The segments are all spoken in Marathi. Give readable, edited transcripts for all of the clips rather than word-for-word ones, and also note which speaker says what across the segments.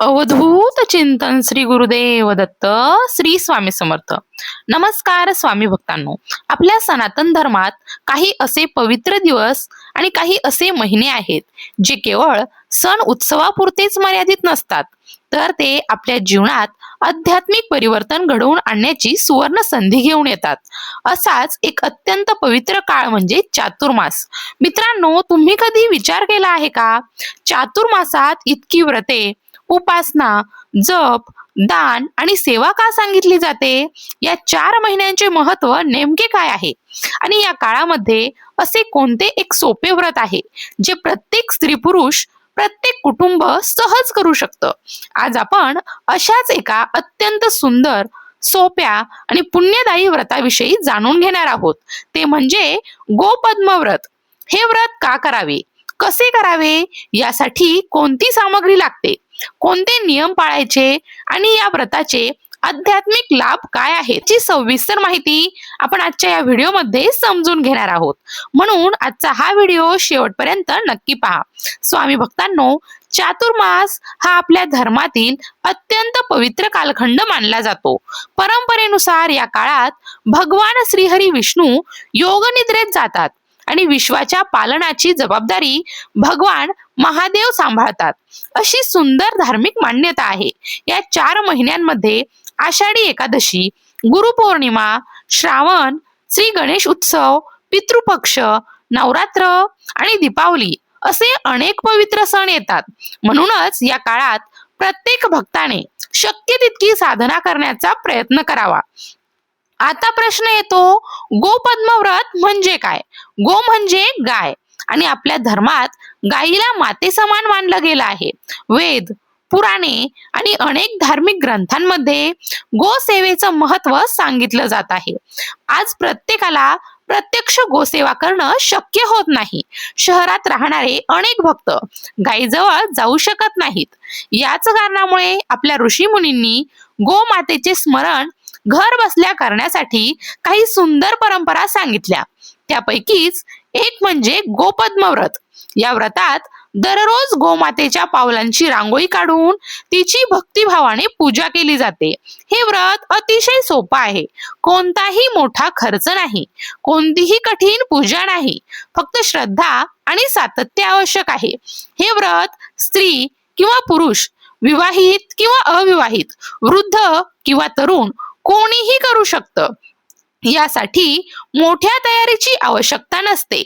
Speaker 1: अवधूत चिंतन श्री गुरुदेव दत्त श्री स्वामी समर्थ. नमस्कार स्वामी भक्तांनो. आपल्या सनातन धर्मात काही असे पवित्र दिवस आणि काही असे महिने आहेत जे केवळ सण उत्सवापुरतेच मर्यादित नसतात, तर ते आपल्या जीवनात आध्यात्मिक परिवर्तन घडवून आणण्याची सुवर्ण संधी घेऊन येतात. असाच एक अत्यंत पवित्र काळ म्हणजे चातुर्मास. मित्रांनो, तुम्ही कधी विचार केला आहे का, चातुर्मासात इतकी व्रते, उपासना, जप, दान आणि सेवा का सांगितली जाते? या 4 महिन्यांचे महत्व नेमके काय आहे? आणि या काळामध्ये असे कोणते एक सोपे व्रत आहे जे प्रत्येक स्त्री पुरुष, प्रत्येक कुटुंब सहज करू शकतं? आज आपण अशाच एका अत्यंत सुंदर, सोप्या आणि पुण्यदायी व्रताविषयी जाणून घेणार आहोत. ते म्हणजे गोपद्म व्रत. हे व्रत का करावे, कसे करावे, यासाठी कोणती सामग्री लागते, कोणते नियम पाळायचे आणि या व्रताचे आध्यात्मिक लाभ काय आहेत, याची सविस्तर माहिती आपण आजच्या या व्हिडिओमध्ये समजून घेणार आहोत. म्हणून आजचा हा व्हिडिओ शेवटपर्यंत नक्की पहा. स्वामी भक्तांनो, चातुर्मास हा आपल्या धर्मातील अत्यंत पवित्र कालखंड मानला जातो. परंपरेनुसार या काळात भगवान श्रीहरी विष्णू योगनिद्रेत जातात आणि विश्वाच्या पालनाची जबाबदारी भगवान महादेव सांभाळतात, अशी सुंदर धार्मिक मान्यता आहे. या 4 महिन्यांमध्ये आषाढी एकादशी, गुरुपौर्णिमा, श्रावण, श्री गणेश उत्सव, पितृपक्ष, नवरात्र आणि दीपावली असे अनेक पवित्र सण येतात. म्हणूनच या काळात प्रत्येक भक्ताने शक्य तितकी साधना करण्याचा प्रयत्न करावा. आता प्रश्न येतो, गोपद्म व्रत म्हणजे काय? गो म्हणजे गाय आणि आपल्या धर्मात गायीला माते समान मानलं गेलं आहे. वेद, पुराणे आणि अनेक धार्मिक ग्रंथांमध्ये गोसेवेचं महत्व सांगितलं जात आहे. आज प्रत्येकाला प्रत्यक्ष गोसेवा करणं शक्य होत नाही. शहरात राहणारे अनेक भक्त गायीजवळ जाऊ शकत नाहीत. याच कारणामुळे आपल्या ऋषीमुनींनी गोमातेचे स्मरण घर बसल्या करण्यासाठी काही सुंदर परंपरा सांगितल्या. त्यापैकीच एक म्हणजे गोपद्म व्रत. या व्रतात दररोज गोमातेच्या पावलांची रांगोळी काढून तिची भक्तिभावाने पूजा केली जाते. हे व्रत अतिशय सोपं आहे. कोणताही मोठा खर्च नाही, कोणतीही कठीण पूजा नाही, फक्त श्रद्धा आणि सातत्य आवश्यक आहे. हे व्रत स्त्री किंवा पुरुष, विवाहित किंवा अविवाहित, वृद्ध किंवा तरुण कोणीही करू शकतं. यासाठी मोठ्या तयारीची आवश्यकता नसते.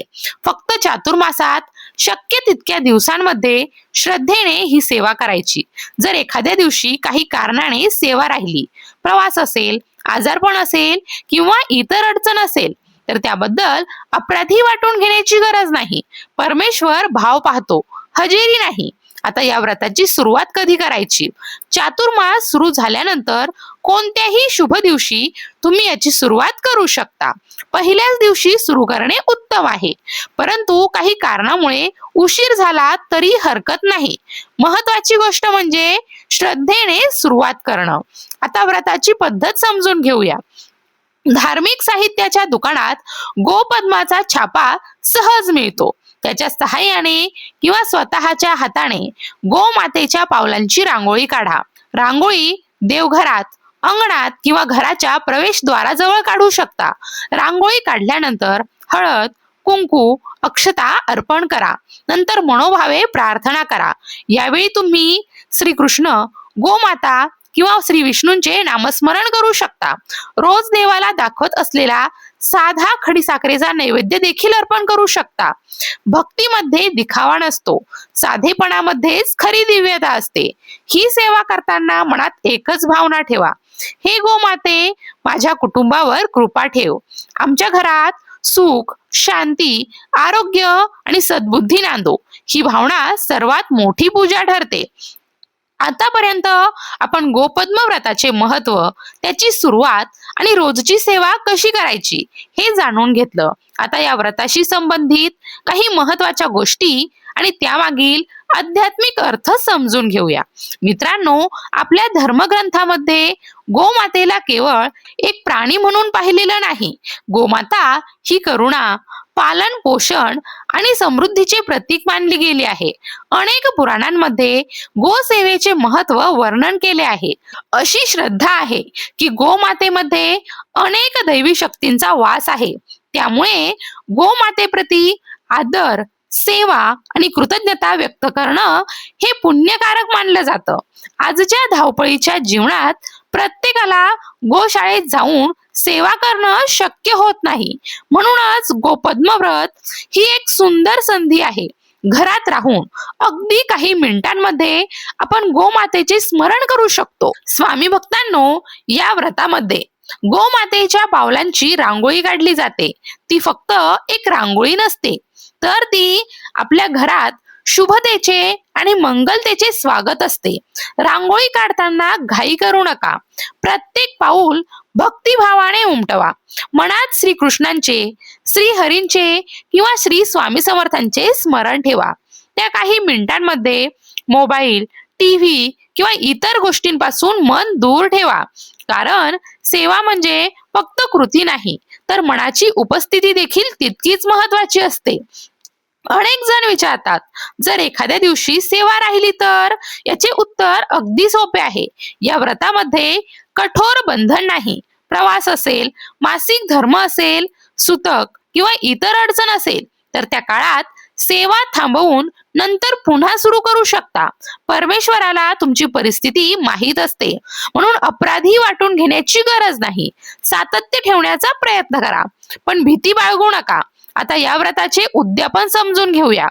Speaker 1: फक्त चातुर्मासात शक्य तितक्या दिवसांमध्ये श्रद्धेने ही सेवा करायची. जर एखाद्या दिवशी काही कारणाने सेवा राहिली, प्रवास असेल, आजारपण असेल किंवा इतर अडचण असेल, तर त्याबद्दल अपराधी वाटून घेण्याची गरज नाही. परमेश्वर भाव पाहतो, हजेरी नाही. आता या व्रताची सुरुवात कधी करायची? चातुर्मास सुरू झाल्यानंतर कोणत्याही शुभ दिवशी तुम्ही याची सुरुवात करू शकता. पहिल्याच दिवशी सुरू करणे उत्तम आहे, परंतु काही कारणामुळे उशीर झाला तरी हरकत नाही. महत्वाची गोष्ट म्हणजे श्रद्धेने सुरुवात करणं. आता व्रताची पद्धत समजून घेऊया. धार्मिक साहित्याच्या दुकानात गोपद्माचा छापा सहज मिळतो. त्याच्या सहाय्याने किंवा स्वतःच्या हाताने गोमातेच्या पावलांची रांगोळी काढा. रांगोळी देवघरात, अंगणात किंवा घराच्या प्रवेशद्वाराजवळ काढू शकता. रांगोळी काढल्यानंतर हळद, कुंकू, अक्षता अर्पण करा. नंतर मनोभावे प्रार्थना करा. यावेळी तुम्ही श्रीकृष्ण, गोमाता किंवा श्री विष्णूंचे नामस्मरण करू शकता. रोज देवाला दाखवत असलेला साधा खडीसाखरेचा नैवेद्य देखील अर्पण करू शकता. भक्तीमध्ये दिखावा नसतो, साधेपणामध्येच खरी दिव्यता असते. ही सेवा करताना मनात एकच भावना ठेवा, हे गोमाते, माझ्या कुटुंबावर कृपा ठेव. आमच्या घरात सुख, शांती, आरोग्य आणि सद्बुद्धी नांदो. ही भावना सर्वात मोठी पूजा ठरते. आतापर्यंत आपण गोपद्म व्रताचे महत्व, त्याची सुरुवात आणि रोजची सेवा कशी करायची हे जाणून घेतलं. आता या व्रताशी संबंधित काही महत्वाच्या गोष्टी आणि त्यामागील आध्यात्मिक अर्थ समजून घेऊया. मित्रांनो, आपल्या धर्मग्रंथामध्ये गोमातेला केवळ एक प्राणी म्हणून पाहिलेलं नाही. गोमाता ही करुणा, पालन पोषण आणि समृद्धीचे प्रतीक मानली गेली आहे. अनेक पुराणांमध्ये गोसेवेचे महत्त्व वर्णन केले आहे. अशी श्रद्धा आहे की गोमातेमध्ये अनेक दैवी शक्तींचा वास आहे. त्यामुळे गोमातेप्रती आदर, सेवा आणि कृतज्ञता व्यक्त करणं हे पुण्यकारक मानलं जातं. आजच्या धावपळीच्या जीवनात प्रत्येकाला गोशाळेत जाऊन सेवा करणं शक्य होत नाही. म्हणूनच गोपद्मव्रत ही एक सुंदर संधी आहे. घरात राहून अगदी काही मिनिटांमध्ये आपण गोमातेचे स्मरण करू शकतो. स्वामी भक्तांनो, या व्रतामध्ये गोमातेच्या पावलांची रांगोळी काढली जाते. ती फक्त एक रांगोळी नसते, तर ती आपल्या घरात शुभतेचे आणि मंगलतेचे स्वागत असते. रांगोळी काढताना घाई करू नका. प्रत्येक पाऊल भक्तिभावाने उमटवा. मनात श्रीकृष्णांचे, श्रीहरींचे किंवा श्री स्वामी समर्थांचे स्मरण ठेवा. त्या काही मिनिटांमध्ये मोबाईल, टीव्ही किंवा इतर गोष्टींपासून मन दूर ठेवा. कारण सेवा म्हणजे फक्त कृती नाही, तर मनाची उपस्थिती देखील तितकीच महत्वाची असते. अनेक जण विचारतात, जर एखाद्या दिवशी सेवा राहिली तर? याचे उत्तर अगदी सोपे आहे. या व्रतामध्ये कठोर बंधन नाही. प्रवास असेल, मासिक धर्म असेल, सुतक किंवा इतर अडचण असेल तर त्या काळात सेवा थांबवून नंतर पुन्हा सुरू करू शकता. परमेश्वराला तुमची परिस्थिती माहीत असते, म्हणून अपराधी वाटून घेण्याची गरज नाही. सातत्य ठेवण्याचा प्रयत्न करा, पण भीती बाळगू नका. आता या व्रताचे उद्यापन समजून घेऊया.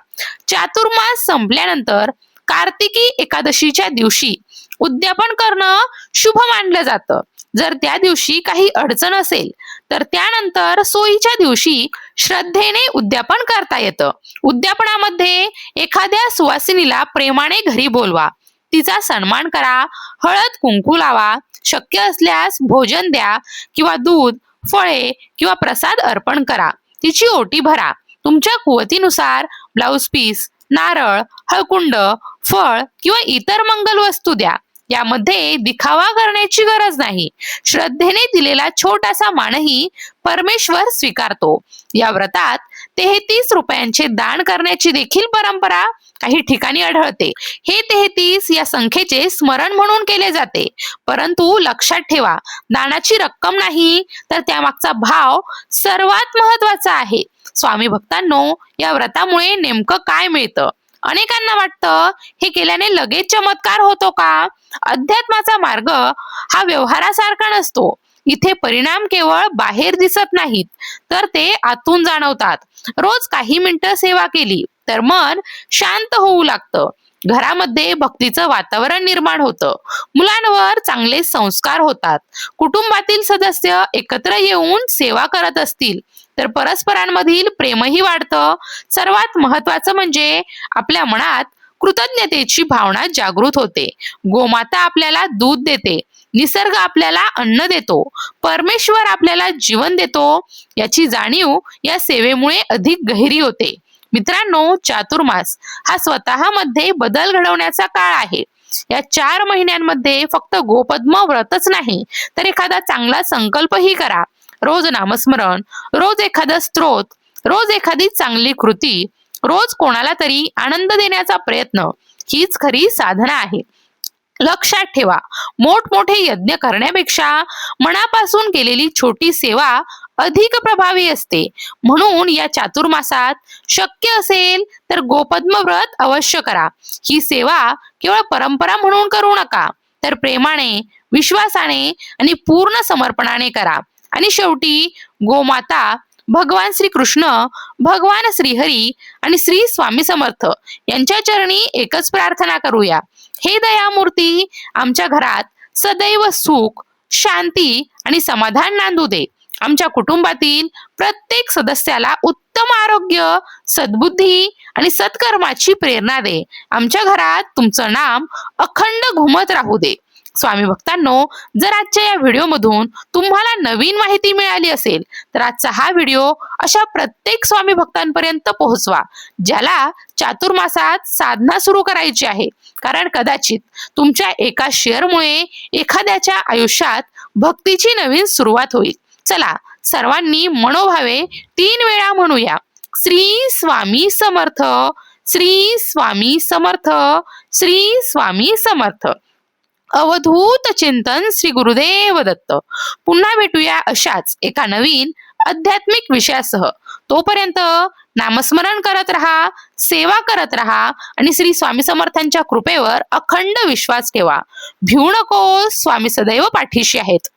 Speaker 1: चातुर्मास संपल्यानंतर कार्तिकी एकादशीच्या दिवशी उद्यापन करणं शुभ मानलं जातं. जर त्या दिवशी काही अडचण असेल तर त्यानंतर सोयीच्या दिवशी श्रद्धेने उद्यापन करता येतं. उद्यापनामध्ये एखाद्या सुवासिनीला प्रेमाने घरी बोलवा, तिचा सन्मान करा, हळद कुंकू लावा, शक्य असल्यास भोजन द्या किंवा दूध, फळे किंवा प्रसाद अर्पण करा. तिची ओटी भरा. तुमच्या कुवतीनुसार ब्लाउज पीस, नारळ, हळकुंड, फळ किंवा इतर मंगल वस्तू द्या. यामध्ये दिखावा करण्याची गरज नाही. श्रद्धेने दिलेला छोटासा मानही परमेश्वर स्वीकारतो. या व्रतात 33 रुपयांचे दान करण्याची देखील परंपरा काही ठिकाणी आढळते. हे 33 या संख्येचे स्मरण म्हणून केले जाते. परंतु लक्षात ठेवा, दानाची रक्कम नाही, तर त्यामागचा भाव सर्वात महत्वाचा आहे. स्वामी भक्तांनो, या व्रतामुळे नेमकं काय मिळतं? अनेकांना वाटतं हे केल्याने लगेच चमत्कार होतो का? अध्यात्माचा मार्ग हा व्यवहारासारखा नसतो. इथे परिणाम केवळ बाहेर दिसत नाहीत, तर ते आतून जाणवतात. रोज काही मिनिटं सेवा केली तर मन शांत होऊ लागतं. घरामध्ये भक्तीचं वातावरण निर्माण होतं. मुलांवर चांगले संस्कार होतात. कुटुंबातील सदस्य एकत्र येऊन सेवा करत असतील तर परस्परांमधील प्रेमही वाढतं. सर्वात महत्वाचं म्हणजे आपल्या मनात कृतज्ञतेची भावना जागृत होते. गोमाता आपल्याला दूध देते, निसर्ग आपल्याला अन्न देतो, परमेश्वर आपल्याला जीवन देतो. याची जाणीव या सेवेमुळे अधिक गहिरी होते. मित्रांनो, चातुर्मास हा स्वतःमध्ये बदल घडवण्याचा काळ आहे. या 4 महिन्यांमध्ये फक्त गोपद्म व्रतच नाही, तर एखादा चांगला संकल्पही करा. रोज नामस्मरण, रोज एखादा स्तोत्र, रोज एखादी चांगली कृती, रोज कोणाला तरी आनंद देण्याचा प्रयत्न, हीच खरी साधना आहे. लक्षात ठेवा, मोठमोठे यज्ञ करण्यापेक्षा मनापासून केलेली छोटी सेवा अधिक प्रभावी असते. म्हणून या चातुर्मासात शक्य असेल तर गोपद्म व्रत अवश्य करा. ही सेवा केवळ परंपरा म्हणून करू नका, तर प्रेमाने, विश्वासाने आणि पूर्ण समर्पणाने करा. आणि शेवटी गोमाता, भगवान श्री कृष्ण, भगवान श्रीहरी आणि श्री स्वामी समर्थ यांच्या चरणी एकच प्रार्थना करूया. हे दयामूर्ती, आमच्या घरात सदैव सुख, शांती आणि समाधान नांदू दे. आमच्या कुटुंबातील प्रत्येक सदस्याला उत्तम आरोग्य, सद्बुद्धी आणि सत्कर्माची प्रेरणा दे. आमच्या घरात तुमचं नाम अखंड घुमत राहू दे. स्वामी भक्तांनो, जर आजच्या या व्हिडिओमधून तुम्हाला नवीन माहिती मिळाली असेल तर आजचा हा व्हिडिओ अशा प्रत्येक स्वामी भक्तांपर्यंत पोहोचवा ज्याला चातुर्मासात साधना सुरू करायची आहे. कारण कदाचित तुमच्या एका शेअरमुळे एखाद्याच्या आयुष्यात भक्तीची नवीन सुरुवात होईल. चला, सर्वांनी मनोभावे 3 वेळा म्हणूया. श्री स्वामी समर्थ. श्री स्वामी समर्थ. श्री स्वामी समर्थ. अवधूत चिंतन श्री गुरुदेव दत्त. पुन्हा भेटूया अशाच एका नवीन आध्यात्मिक विषयासह. तोपर्यंत नामस्मरण करत राहा, सेवा करत राहा आणि श्री स्वामी समर्थांच्या कृपेवर अखंड विश्वास ठेवा. भिवू नको, स्वामी सदैव पाठीशी आहेत.